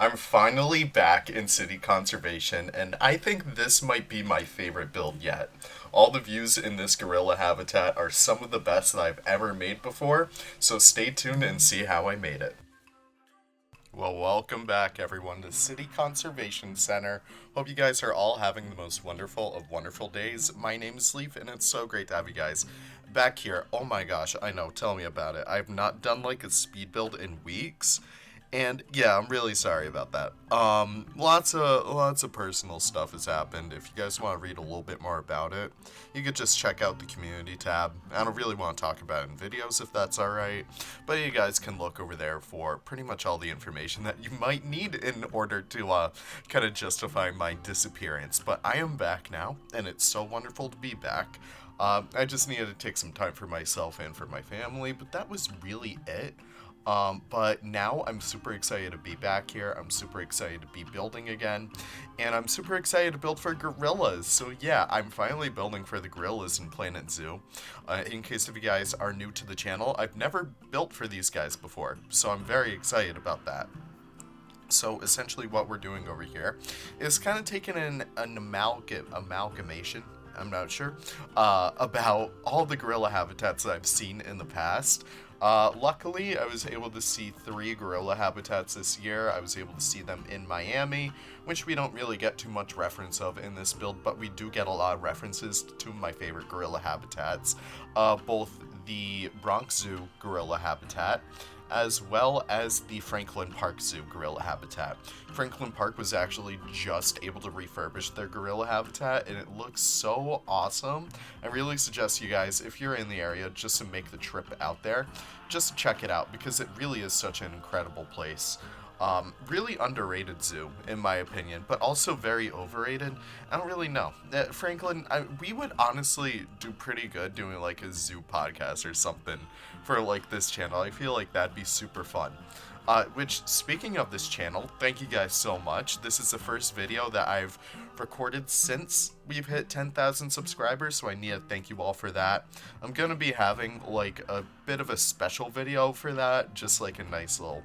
I'm finally back in city conservation, and I think this might be my favorite build yet. All the views in this gorilla habitat are some of the best that I've ever made before, so stay tuned and see how I made it. Well, welcome back, everyone, to City Conservation Center. Hope you guys are all having the most wonderful of wonderful days. My name is Leaf, and it's so great to have you guys back here. Oh my gosh, I know, tell me about it. I've not done like a speed build in weeks. And yeah, I'm really sorry about that. Lots of personal stuff has happened. If you guys want to read a little bit more about it, you could just check out the community tab. I don't really want to talk about it in videos if that's alright, but you guys can look over there for pretty much all the information that you might need in order to kind of justify my disappearance. But I am back now, and it's so wonderful to be back. I just needed to take some time for myself and for my family, but that was really it. But now I'm super excited to be back here. I'm super excited to be building again, and I'm super excited to build for gorillas. So yeah, I'm finally building for the gorillas in Planet Zoo. In case if you guys are new to the channel, I've never built for these guys before, so I'm very excited about that. So essentially what we're doing over here is kind of taking an amalgamation, I'm not sure, about all the gorilla habitats that I've seen in the past. Luckily, I was able to see 3 gorilla habitats this year. I was able to see them in Miami, which we don't really get too much reference of in this build, but we do get a lot of references to my favorite gorilla habitats. Both the Bronx Zoo gorilla habitat, as well as the Franklin Park Zoo gorilla habitat. Franklin Park was actually just able to refurbish their gorilla habitat, and it looks so awesome. I really suggest you guys, if you're in the area, just to make the trip out there, just to check it out, because it really is such an incredible place. Really underrated zoo, in my opinion, but also very overrated. I don't really know. Franklin, we would honestly do pretty good doing like a zoo podcast or something for like this channel. I feel like that'd be super fun. Which, speaking of this channel, thank you guys so much. This is the first video that I've recorded since we've hit 10,000 subscribers, so I need to thank you all for that. I'm gonna be having like a bit of a special video for that, just like a nice little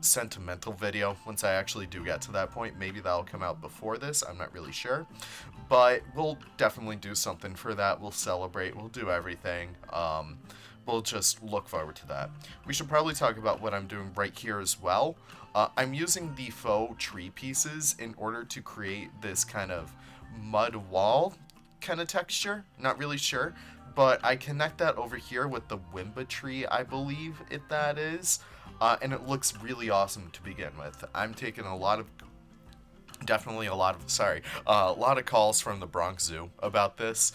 sentimental video once I actually do get to that point. Maybe that'll come out before this, I'm not really sure, but we'll definitely do something for that. We'll celebrate, we'll do everything. We'll just look forward to that. We should probably talk about what I'm doing right here as well. I'm using the faux tree pieces in order to create this kind of mud wall kind of texture. Not really sure, but I connect that over here with the Wimba tree, I believe that is. And it looks really awesome to begin with. I'm taking a lot of calls from the Bronx Zoo about this.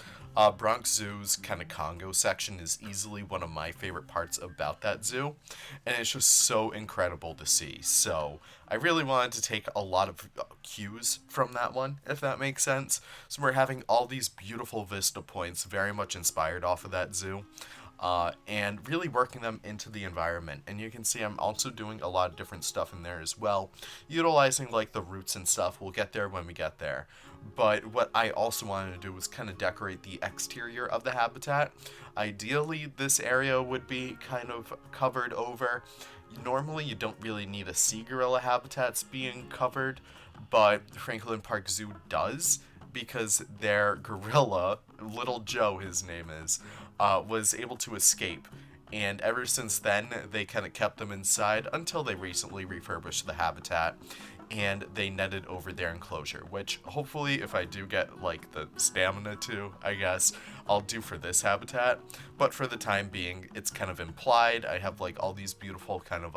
Bronx Zoo's kind of Congo section is easily one of my favorite parts about that zoo, and it's just so incredible to see. So I really wanted to take a lot of cues from that one, if that makes sense. So we're having all these beautiful vista points, very much inspired off of that zoo. And really working them into the environment. And you can see I'm also doing a lot of different stuff in there as well, utilizing like the roots and stuff. We'll get there when we get there. But what I also wanted to do was kind of decorate the exterior of the habitat. Ideally, this area would be kind of covered over. Normally, you don't really need to see gorilla habitats being covered, but Franklin Park Zoo does, because their gorilla, Little Joe his name is, was able to escape, and ever since then they kind of kept them inside until they recently refurbished the habitat and they netted over their enclosure, which hopefully, if I do get like the stamina to, I guess, I'll do for this habitat. But for the time being, it's kind of implied. I have like all these beautiful kind of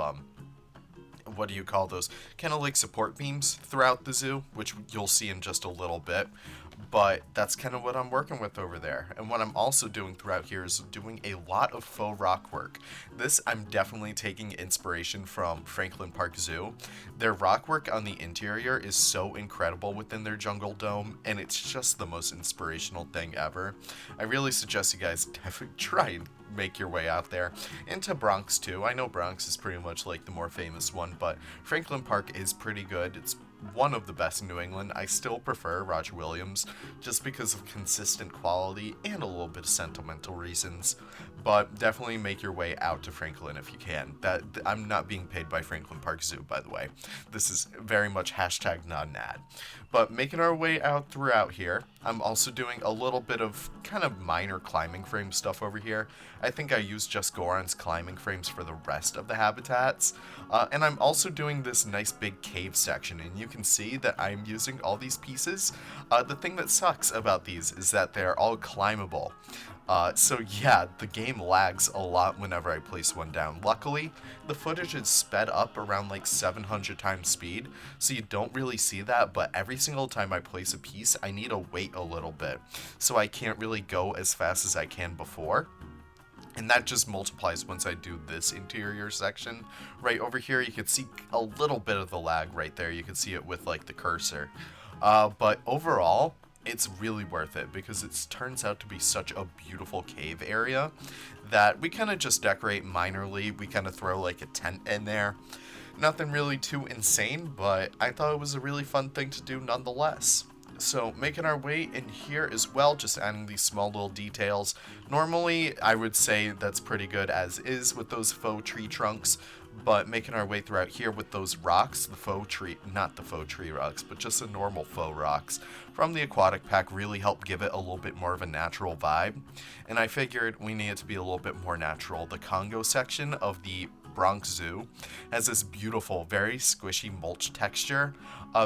what do you call those, kind of like support beams throughout the zoo, which you'll see in just a little bit. But that's kind of what I'm working with over there. And what I'm also doing throughout here is doing a lot of faux rock work. This, I'm definitely taking inspiration from Franklin Park Zoo. Their rock work on the interior is so incredible within their jungle dome, and it's just the most inspirational thing ever. I really suggest you guys definitely try and make your way out there. Into Bronx too. I know Bronx is pretty much like the more famous one, but Franklin Park is pretty good. It's one of the best in New England. I still prefer Roger Williams just because of consistent quality and a little bit of sentimental reasons. But definitely make your way out to Franklin if you can. That I'm not being paid by Franklin Park Zoo, by the way. This is very much hashtag not an ad. But making our way out throughout here, I'm also doing a little bit of kind of minor climbing frame stuff over here. I think I used just Goron's climbing frames for the rest of the habitats. And I'm also doing this nice big cave section, and you can see that I'm using all these pieces. The thing that sucks about these is that they're all climbable. So yeah, the game lags a lot whenever I place one down. Luckily, the footage is sped up around like 700 times speed, so you don't really see that, but every single time I place a piece, I need to wait a little bit, so I can't really go as fast as I can before. And that just multiplies once I do this interior section. Right over here, you can see a little bit of the lag right there. You can see it with like the cursor. But overall, it's really worth it because it turns out to be such a beautiful cave area that we kind of just decorate minorly. We kind of throw like a tent in there. Nothing really too insane, but I thought it was a really fun thing to do nonetheless. So making our way in here as well, just adding these small little details. Normally, I would say that's pretty good as is with those faux tree trunks, but making our way throughout here with those rocks, the faux tree, not the faux tree rocks, but just the normal faux rocks from the aquatic pack really help give it a little bit more of a natural vibe. And I figured we need it to be a little bit more natural. The Congo section of the Bronx Zoo has this beautiful, very squishy mulch texture,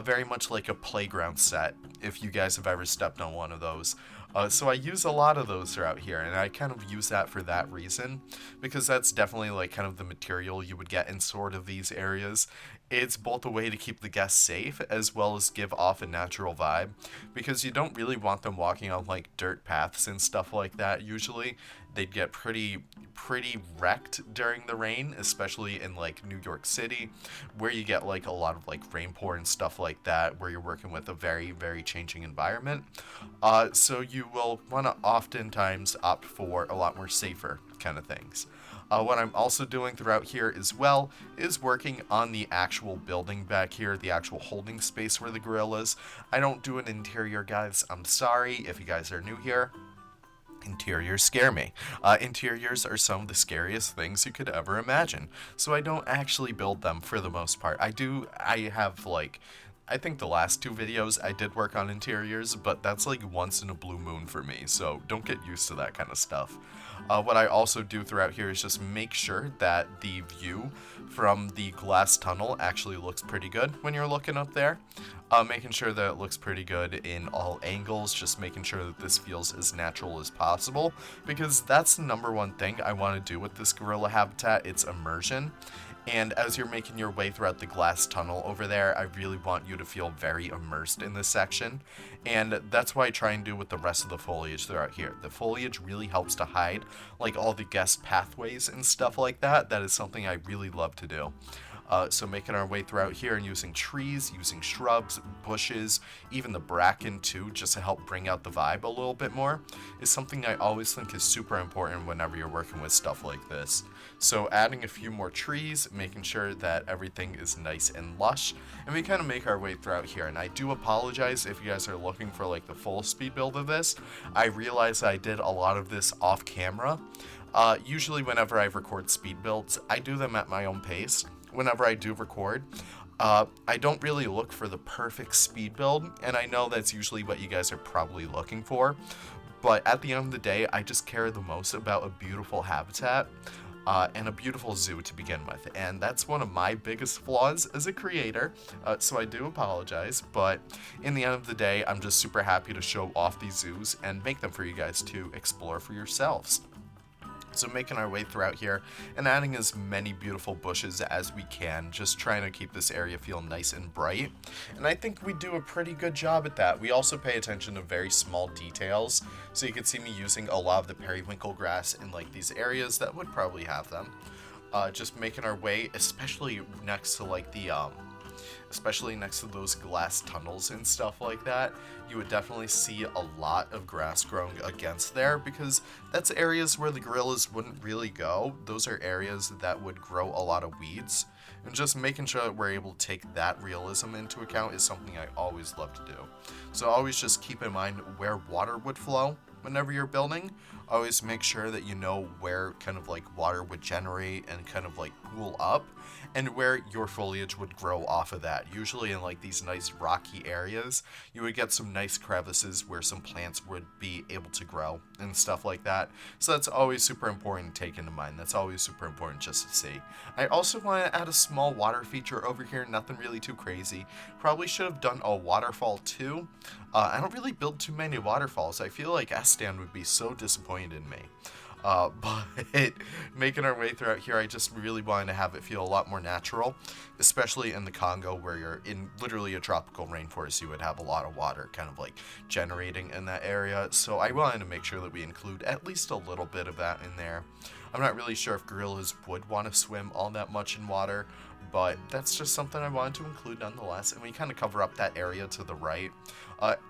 very much like a playground set, if you guys have ever stepped on one of those. So I use a lot of those throughout here, and I kind of use that for that reason, because that's definitely like kind of the material you would get in sort of these areas. It's both a way to keep the guests safe as well as give off a natural vibe, because you don't really want them walking on like dirt paths and stuff like that. Usually they'd get pretty wrecked during the rain, especially in like New York City, where you get like a lot of like rain pour and stuff like that, where you're working with a very changing environment. So you will want to oftentimes opt for a lot more safer kind of things. What I'm also doing throughout here as well is working on the actual building back here, the actual holding space where the gorillas. I don't do an interior, guys. I'm sorry if you guys are new here. Interiors scare me. Interiors are some of the scariest things you could ever imagine, so I don't actually build them for the most part. I think the last two videos I did work on interiors, but that's like once in a blue moon for me, so don't get used to that kind of stuff. What I also do throughout here is just make sure that the view from the glass tunnel actually looks pretty good when you're looking up there. Making sure that it looks pretty good in all angles, just making sure that this feels as natural as possible, because that's the number one thing I want to do with this gorilla habitat. It's immersion. And as you're making your way throughout the glass tunnel over there, I really want you to feel very immersed in this section. And that's what I try and do with the rest of the foliage throughout here. The foliage really helps to hide like all the guest pathways and stuff like that. That is something I really love to do. So making our way throughout here and using trees, using shrubs, bushes, even the bracken too, just to help bring out the vibe a little bit more, is something I always think is super important whenever you're working with stuff like this. So adding a few more trees, making sure that everything is nice and lush, and we kind of make our way throughout here. And I do apologize if you guys are looking for like the full speed build of this. I realized I did a lot of this off camera. Usually whenever I record speed builds, I do them at my own pace. Whenever I do record, I don't really look for the perfect speed build, and I know that's usually what you guys are probably looking for, but at the end of the day, I just care the most about a beautiful habitat and a beautiful zoo to begin with, and that's one of my biggest flaws as a creator, so I do apologize, but in the end of the day, I'm just super happy to show off these zoos and make them for you guys to explore for yourselves. So making our way throughout here and adding as many beautiful bushes as we can, just trying to keep this area feel nice and bright. And I think we do a pretty good job at that. We also pay attention to very small details. So you can see me using a lot of the periwinkle grass in like these areas that would probably have them. Just making our way, especially next to like especially next to those glass tunnels and stuff like that, you would definitely see a lot of grass growing against there, because that's areas where the gorillas wouldn't really go. Those are areas that would grow a lot of weeds, And just making sure that we're able to take that realism into account is something I always love to do. So always just keep in mind where water would flow whenever you're building. Always make sure that you know where kind of like water would generate and kind of like pool up, and where your foliage would grow off of that. Usually in like these nice rocky areas, you would get some nice crevices where some plants would be able to grow and stuff like that. So that's always super important to take into mind. That's always super important just to see. I also want to add a small water feature over here, nothing really too crazy. Probably should have done a waterfall too. I don't really build too many waterfalls. I feel like Estan would be so disappointed in me. But making our way throughout here, I just really wanted to have it feel a lot more natural, especially in the Congo, where you're in literally a tropical rainforest. You would have a lot of water kind of like generating in that area, so I wanted to make sure that we include at least a little bit of that in there. I'm not really sure if gorillas would want to swim all that much in water, but that's just something I wanted to include nonetheless, and we kind of cover up that area to the right.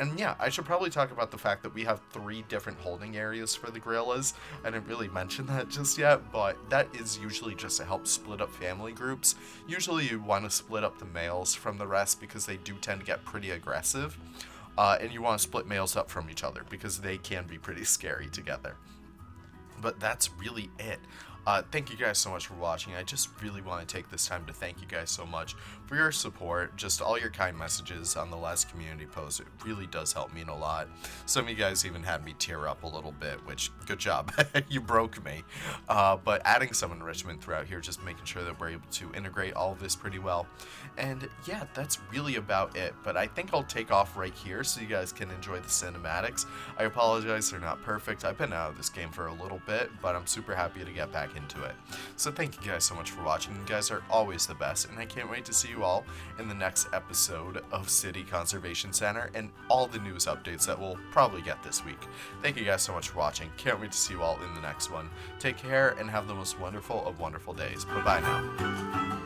And yeah, I should probably talk about the fact that we have 3 different holding areas for the gorillas. I didn't really mention that just yet, but that is usually just to help split up family groups. Usually you want to split up the males from the rest because they do tend to get pretty aggressive, and you want to split males up from each other because they can be pretty scary together. But that's really it. Thank you guys so much for watching. I just really want to take this time to thank you guys so much for your support, just all your kind messages on the last community post. It really does help me a lot. Some of you guys even had me tear up a little bit, which, good job. You broke me. But adding some enrichment throughout here, just making sure that we're able to integrate all of this pretty well. And yeah, that's really about it. But I think I'll take off right here so you guys can enjoy the cinematics. I apologize, they're not perfect. I've been out of this game for a little bit, but I'm super happy to get back into it. So thank you guys so much for watching. You guys are always the best, and I can't wait to see you all in the next episode of City Conservation Center and all the news updates that we'll probably get this week. Thank you guys so much for watching. Can't wait to see you all in the next one. Take care and have the most wonderful of wonderful days. Bye-bye now.